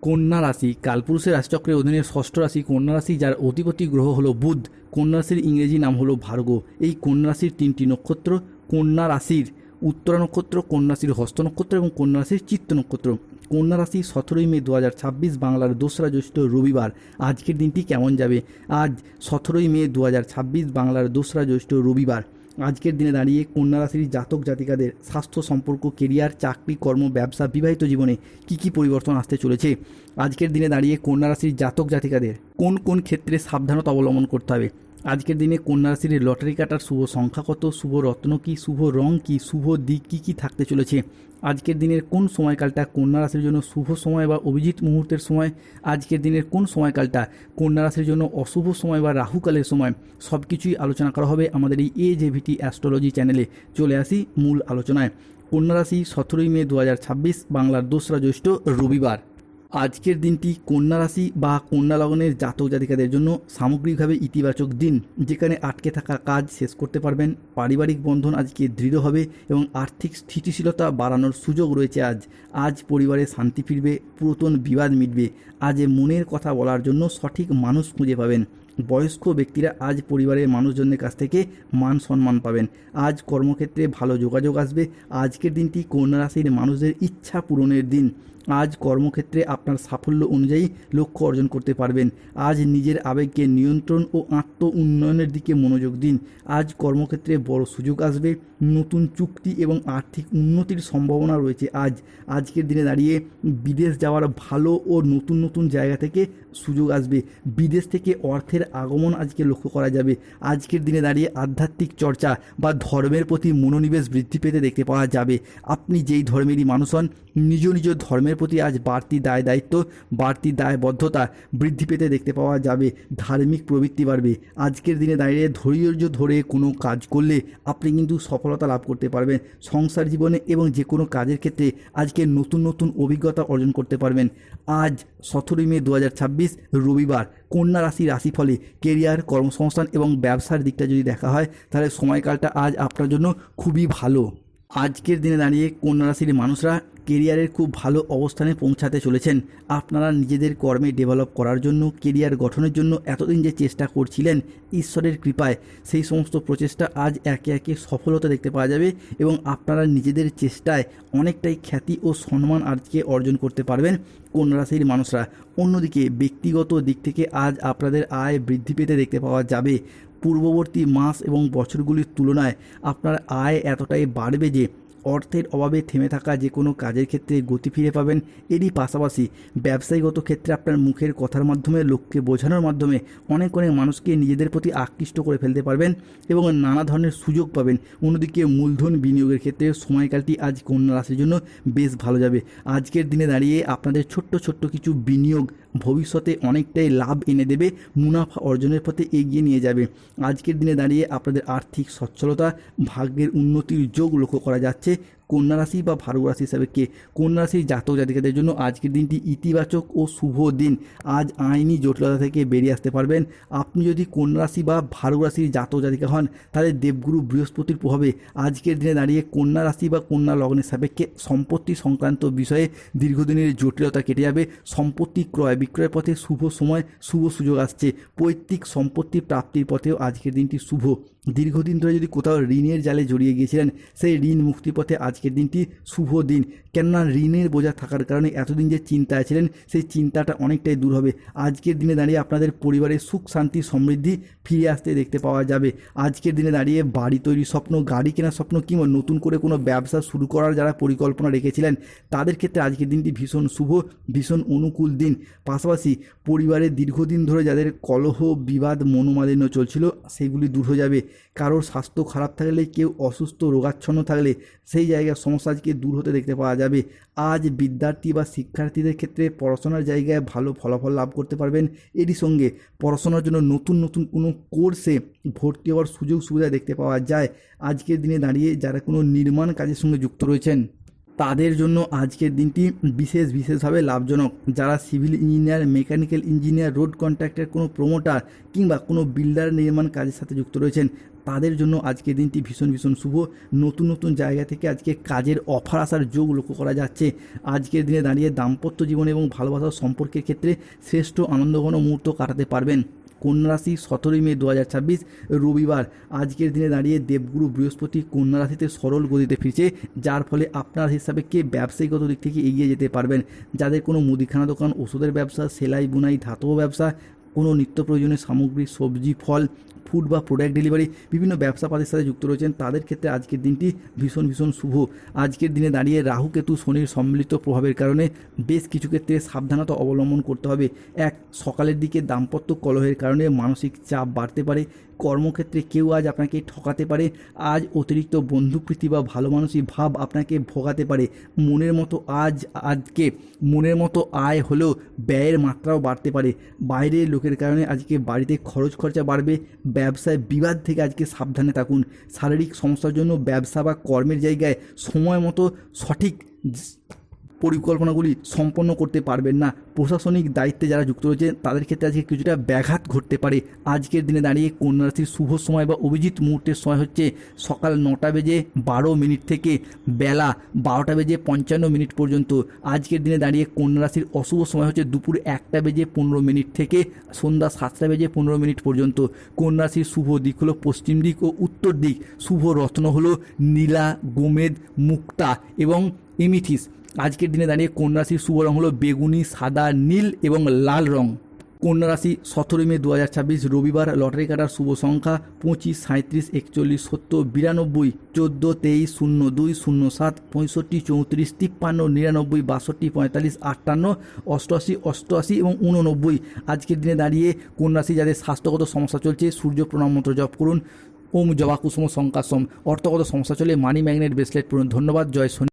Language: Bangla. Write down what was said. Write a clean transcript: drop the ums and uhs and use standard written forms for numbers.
কন্যা রাশি কালপুরুষের রাশিচক্রের অধীনে ষষ্ঠ রাশি কন্যা রাশি, যার অধিপতি গ্রহ হলো বুধ। কন্যা রাশির ইংরেজি নাম হলো ভার্গ। এই কন্যা রাশির তিনটি নক্ষত্র: কন্যা রাশির উত্তরা নক্ষত্র, কন্যা রাশির হস্ত নক্ষত্র এবং কন্যা রাশির চিত্ত নক্ষত্র। কন্যা রাশি 17ই মে 2026 বাংলার 2রা জ্যৈষ্ঠ রবিবার। আজকের দিনটি কেমন যাবে? আজ 17ই মে 2026 বাংলার 2রা জ্যৈষ্ঠ রবিবার। আজকের দিনে দাঁড়িয়ে কন্যা রাশির জাতক জাতিকাদের স্বাস্থ্য, সম্পর্ক, কেরিয়ার, চাকরি, কর্ম, ব্যবসা, বিবাহিত জীবনে কী পরিবর্তন আসতে চলেছে? আজকের দিনে দাঁড়িয়ে কন্যা রাশির জাতক জাতিকাদের কোন কোন ক্ষেত্রে সাবধানতা অবলম্বন করতে হবে? আজকের দিনে কন্যা রাশির লটারি কাটার শুভ সংখ্যা কত? শুভ রত্ন কী? শুভ রং কী? শুভ দিক কী থাকতে চলেছে? আজকের দিনের কোন সময়কালটা কন্যা রাশির জন্য শুভ সময় বা অভিজিৎ মুহূর্তের সময়? আজকের দিনের কোন সময়কালটা কন্যা রাশির জন্য অশুভ সময় বা রাহুকালের সময়? সব কিছুই আলোচনা করা হবে আমাদের এই AJVT অ্যাস্ট্রোলজি চ্যানেলে। চলে আসি মূল আলোচনায়। কন্যা রাশি 17ই মে 2026 বাংলার 2রা জ্যৈষ্ঠ রবিবার। আজকের দিনটি কন্যা রাশি বা কন্যা লগ্নের জাতক জাতিকাদের জন্য সামগ্রিকভাবে ইতিবাচক দিন, যেখানে আটকে থাকা কাজ শেষ করতে পারবেন। পারিবারিক বন্ধন আজকে দৃঢ় হবে এবং আর্থিক স্থিতিশীলতা বাড়ানোর সুযোগ রয়েছে। আজ পরিবারে শান্তি ফিরবে, পুরাতন বিবাদ মিটবে। আজ মনের কথা বলার জন্য সঠিক মানুষ খুঁজে পাবেন। বয়স্ক ব্যক্তিরা আজ পরিবারের মানুষজনের কাছ থেকে মান সম্মান পাবেন। আজ কর্মক্ষেত্রে ভালো যোগাযোগ আসবে। আজকের দিনটি কন্যা রাশির মানুষদের ইচ্ছা পূরণের দিন। আজ কর্মক্ষেত্রে আপনার সাফল্য অনুযায়ী লক্ষ্য অর্জন করতে পারবেন। আজ নিজের আবেগকে নিয়ন্ত্রণ ও আত্ম উন্নয়নের দিকে মনোযোগ দিন। আজ কর্মক্ষেত্রে বড় সুযোগ আসবে। নতুন চুক্তি এবং আর্থিক উন্নতির সম্ভাবনা রয়েছে। আজকের দিনে দাঁড়িয়ে বিদেশ যাওয়ার ভালো ও নতুন নতুন জায়গা থেকে সুযোগ আসবে। বিদেশ থেকে অর্থের আগমন আজকে লক্ষ্য করা যাবে। আজকের দিনে দাঁড়িয়ে আধ্যাত্মিক চর্চা বা ধর্মের প্রতি মনোনিবেশ বৃদ্ধি পেতে দেখতে পাওয়া যাবে। আপনি যেই ধর্মেরই মানুষ হন, নিজ নিজ ধর্মের প্রতি আজ বাড়তি দায় দায়িত্ব, বাড়তি দায়বদ্ধতা বৃদ্ধি পেতে দেখতে পাওয়া যাবে। ধার্মিক প্রবৃত্তি বাড়বে। আজকের দিনে দাঁড়িয়ে ধৈর্য ধরে কোনো কাজ করলে আপনি কিন্তু সফলতা লাভ করতে পারবেন। সংসার জীবনে এবং যে কোনো কাজের ক্ষেত্রে আজকে নতুন নতুন অভিজ্ঞতা অর্জন করতে পারবেন। আজ 17ই মে 2026 রবিবার। কন্যা রাশি রাশিফলে কেরিয়ার, কর্মসংস্থান এবং ব্যবসার দিকটা যদি দেখা হয়, তাহলে সময়কালটা আজ আপনার জন্য খুবই ভালো। আজকের দিনে দাঁড়িয়ে কন্যা রাশির মানুষরা কেরিয়ারের খুব ভালো অবস্থানে পৌঁছাতে চলেছেন। আপনারা নিজেদের কর্মে ডেভেলপ করার জন্য, কেরিয়ার গঠনের জন্য এতদিন যে চেষ্টা করছিলেন, ঈশ্বরের কৃপায় সেই সমস্ত প্রচেষ্টা আজ একে একে সফলতা দেখতে পাওয়া যাবে এবং আপনারা নিজেদের চেষ্টায় অনেকটাই খ্যাতি ও সম্মান আজকে অর্জন করতে পারবেন কন্যা রাশির মানুষরা। অন্যদিকে ব্যক্তিগত দিক থেকে আজ আপনাদের আয় বৃদ্ধি পেতে দেখতে পাওয়া যাবে। পূর্ববর্তী মাস এবং বছরগুলির তুলনায় আপনার আয় এতটাই বাড়বে যে অর্থের অভাবে থেমে থাকা যে কোনো কাজের ক্ষেত্রে গতি ফিরে পাবেন। এরই পাশাপাশি ব্যবসায়িকত ক্ষেত্রে আপনার মুখের কথার মাধ্যমে, লোককে বোঝানোর মাধ্যমে অনেক মানুষকে নিজেদের প্রতি আকৃষ্ট করে ফেলতে পারবেন এবং নানা ধরনের সুযোগ পাবেন। অন্যদিকে মূলধন বিনিয়োগের ক্ষেত্রে সময়কালটি আজ কন্যা রাশির জন্য বেশ ভালো যাবে। আজকের দিনে দাঁড়িয়ে আপনাদের ছোট্ট ছোট্ট কিছু বিনিয়োগ ভবিষ্যতে অনেকটাই লাভ এনে দেবে, মুনাফা অর্জনের পথে এগিয়ে নিয়ে যাবে। আজকের দিনে দাঁড়িয়ে আপনাদের আর্থিক সচ্ছলতা, ভাগ্যের উন্নতির যোগ লক্ষ্য করা যাচ্ছে। কন্যা রাশি বা ভার্গ রাশি হিসাবে কন্যা রাশির জাতক জাতিকাদের জন্য আজকের দিনটি ইতিবাচক ও শুভ দিন। আজ আইনি জটিলতা থেকে বেরিয়ে আসতে পারবেন। আপনি যদি কন্যা রাশি বা ভার্গ রাশির জাতক জাতিকা হন, তাহলে দেবগুরু বৃহস্পতির প্রভাবে আজকের দিনে দাঁড়িয়ে কন্যা রাশি বা কন্যা লগ্নের সাপেক্ষে সম্পত্তি সংক্রান্ত বিষয়ে দীর্ঘদিনের জটিলতা কেটে যাবে। সম্পত্তি ক্রয় বিক্রয়ের পথে শুভ সময়, শুভ সুযোগ আসছে। পৈতৃক সম্পত্তি প্রাপ্তির পথেও আজকের দিনটি শুভ। দীর্ঘদিন ধরে যদি কোথাও ঋণের জালে জড়িয়ে গিয়েছিলেন, সেই ঋণ মুক্তির পথে আজকের দিনটি শুভ দিন। কেননা ঋণের বোঝা থাকার কারণে এতদিন যে চিন্তায় ছিলেন, সেই চিন্তাটা অনেকটাই দূর হবে। আজকের দিনে দাঁড়িয়ে আপনাদের পরিবারের সুখ, শান্তি, সমৃদ্ধি ফিরে আসতে দেখতে পাওয়া যাবে। আজকের দিনে দাঁড়িয়ে বাড়ি তৈরির স্বপ্ন, গাড়ি কেনার স্বপ্ন কিংবা নতুন করে কোনো ব্যবসা শুরু করার যারা পরিকল্পনা রেখেছিলেন, তাদের ক্ষেত্রে আজকের দিনটি ভীষণ শুভ, ভীষণ অনুকূল দিন। পাশাপাশি পরিবারে দীর্ঘদিন ধরে যাদের কলহ, বিবাদ, মনোমালিন্য চলছিল, সেগুলি দূর হয়ে যাবে। কারোর স্বাস্থ্য খারাপ থাকলে, কেউ অসুস্থ রোগাচ্ছন্ন থাকলে সেই জায়গার সমস্যা আজকে দূর হতে দেখতে পাওয়া যাবে। আজ বিদ্যার্থী বা শিক্ষার্থীদের ক্ষেত্রে পড়াশোনার জায়গায় ভালো ফলাফল লাভ করতে পারবেন। এরই সঙ্গে পড়াশোনার জন্য নতুন নতুন কোনো কোর্সে ভর্তি হওয়ার সুযোগ সুবিধা দেখতে পাওয়া যায়। আজকের দিনে দাঁড়িয়ে যারা কোনো নির্মাণ কাজের সঙ্গে যুক্ত রয়েছেন, তাদের জন্য আজকের দিনটি বিশেষভাবে লাভজনক। যারা civil engineer, mechanical engineer, road contractor, কোনো প্রমোটার কিংবা কোনো বিল্ডার নির্মাণ কাজের সাথে যুক্ত রয়েছেন, তাদের জন্য আজকের দিনটি ভীষণ শুভ। নতুন জায়গা থেকে আজকে কাজের অফার আসার যোগ লক্ষ্য করা যাচ্ছে। আজকের দিনে দাঁড়িয়ে দাম্পত্য জীবন এবং ভালোবাসার সম্পর্কের ক্ষেত্রে শ্রেষ্ঠ আনন্দঘন মুহূর্ত কাটাতে পারবেন। কন্যা রাশি 17 মে 2026 রবিবার। আজকের দিনে দাঁড়িয়ে দেবগুরু বৃহস্পতি কন্যা রাশিতে সরল গতিতে ফিরছে, যার ফলে আপনার হিসাবে ব্যবসায়িকগত দিক থেকে এগিয়ে যেতে পারবেন। যাদের কোনো মুদিখানা দোকান, ওষুধের ব্যবসা, সেলাই বুনাই, ধাতব ব্যবসা, কোনো নিত্য প্রয়োজনীয় সামগ্রী, সবজি, ফল, ফুড বা প্রোডাক্ট ডেলিভারি, বিভিন্ন ব্যবসাপাতির সাথে যুক্ত রয়েছেন, তাদের ক্ষেত্রে আজকের দিনটি ভীষণ শুভ। আজকের দিনে দাঁড়িয়ে রাহু কেতু শনির সম্মিলিত প্রভাবের কারণে বেশ কিছু ক্ষেত্রে সাবধানতা অবলম্বন করতে হবে। সকালের দিকে দাম্পত্য কলহের কারণে মানসিক চাপ বাড়তে পারে। কর্মক্ষেত্রে কেউ আজ আপনাকে ঠকাতে পারে। আজ অতিরিক্ত বন্ধুপ্রীতি বা ভালো মানসিক ভাব আপনাকে ভোগাতে পারে। আজকে মনের মতো আয় হলেও ব্যয়ের মাত্রাও বাড়তে পারে। বাইরের লোকের কারণে আজকে বাড়িতে খরচা বাড়বে। ব্যবসায় বিবাদ থেকে আজকে সাবধানে থাকুন। শারীরিক সমস্যার জন্য ব্যবসা বা কর্মের জায়গায় সময় মতো সঠিক পরিকল্পনাগুলি সম্পন্ন করতে পারবেন না। প্রশাসনিক দায়িত্বে যারা যুক্ত রয়েছে তাদের ক্ষেত্রে আজকে কিছুটা ব্যাঘাত ঘটতে পারে। আজকের দিনে দাঁড়িয়ে কন্যা রাশির শুভ সময় বা অভিজিৎ মুহূর্তের সময় হচ্ছে সকাল 9:12 থেকে বেলা 12:55 পর্যন্ত। আজকের দিনে দাঁড়িয়ে কন্যা রাশির অশুভ সময় হচ্ছে দুপুর 1:15 থেকে সন্ধ্যা 7:15 পর্যন্ত। কন্যা রাশির শুভ দিক হলো পশ্চিম দিক ও উত্তর দিক। শুভ রত্ন হলো নীলা, গোমেদ, মুক্তা এবং এমিথিস। আজকের দিনে দাঁড়িয়ে কন্যা রাশির শুভ রং হলো বেগুনি, সাদা, নীল এবং লাল রং। কন্যা রাশি 17 মে 2026 রবিবার। লটারি কাটার শুভ সংখ্যা 25, 37, 41, 70, 92, 14, 23, 02, 07, 65, 34, 53, 99, 62, 45, 58, 88, 88 এবং 89। আজকের দিনে দাঁড়িয়ে কন্যা রাশি যাদের স্বাস্থ্যগত সমস্যা চলছে সূর্য প্রণাম মন্ত্র জপ করুন। ওম জবা কুসুম সংকাশম। অর্থগত সমস্যা চলে মানি ম্যাগনেট ব্রেসলেট পড়ুন। ধন্যবাদ। জয় শনি।